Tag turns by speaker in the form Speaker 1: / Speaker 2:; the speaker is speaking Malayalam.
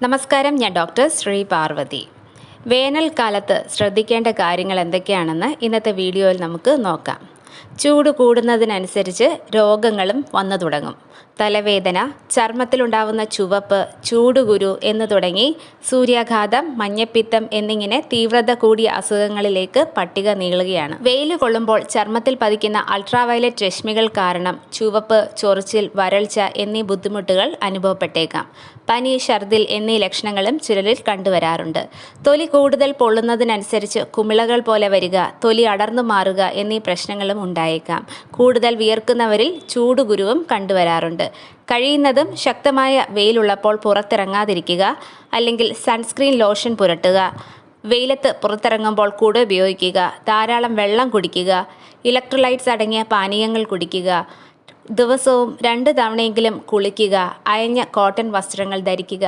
Speaker 1: നമസ്കാരം, ഞാൻ ഡോക്ടർ ശ്രീ പാർവതി. വേനൽക്കാലത്ത് ശ്രദ്ധിക്കേണ്ട കാര്യങ്ങൾ എന്തൊക്കെയാണെന്ന് ഇന്നത്തെ വീഡിയോയിൽ നമുക്ക് നോക്കാം. ചൂട് കൂടുന്നതിനനുസരിച്ച് രോഗങ്ങളും വന്നു തുടങ്ങും. തലവേദന, ചർമ്മത്തിലുണ്ടാവുന്ന ചുവപ്പ്, ചൂടുകുരു എന്ന് തുടങ്ങി സൂര്യാഘാതം, മഞ്ഞപ്പിത്തം എന്നിങ്ങനെ തീവ്രത കൂടിയ അസുഖങ്ങളിലേക്ക് പട്ടിക നീളുകയാണ്. വെയിൽ കൊള്ളുമ്പോൾ ചർമ്മത്തിൽ പതിക്കുന്ന അൾട്രാവയലറ്റ് രശ്മികൾ കാരണം ചുവപ്പ്, ചൊറിച്ചിൽ, വരൾച്ച എന്നീ ബുദ്ധിമുട്ടുകൾ അനുഭവപ്പെട്ടേക്കാം. പനി, ഛർദിൽ എന്നീ ലക്ഷണങ്ങളും ചിലരിൽ കണ്ടുവരാറുണ്ട്. തൊലി കൂടുതൽ പൊള്ളുന്നതിനനുസരിച്ച് കുമിളകൾ പോലെ വരിക, തൊലി അടർന്നു മാറുക എന്നീ പ്രശ്നങ്ങളും ഉണ്ടായേക്കാം. കൂടുതൽ വിയർക്കുന്നവരിൽ ചൂടുകുരുവും കണ്ടുവരാറുണ്ട്. കഴിയുന്നതും ശക്തമായ വെയിലുള്ളപ്പോൾ പുറത്തിറങ്ങാതിരിക്കുക, അല്ലെങ്കിൽ സൺസ്ക്രീൻ ലോഷൻ പുരട്ടുക. വെയിലത്ത് പുറത്തിറങ്ങുമ്പോൾ കുട ഉപയോഗിക്കുക. ധാരാളം വെള്ളം കുടിക്കുക. ഇലക്ട്രോലൈറ്റ്സ് അടങ്ങിയ പാനീയങ്ങൾ കുടിക്കുക. ദിവസവും 2 തവണയെങ്കിലും കുളിക്കുക. അയഞ്ഞ കോട്ടൺ വസ്ത്രങ്ങൾ ധരിക്കുക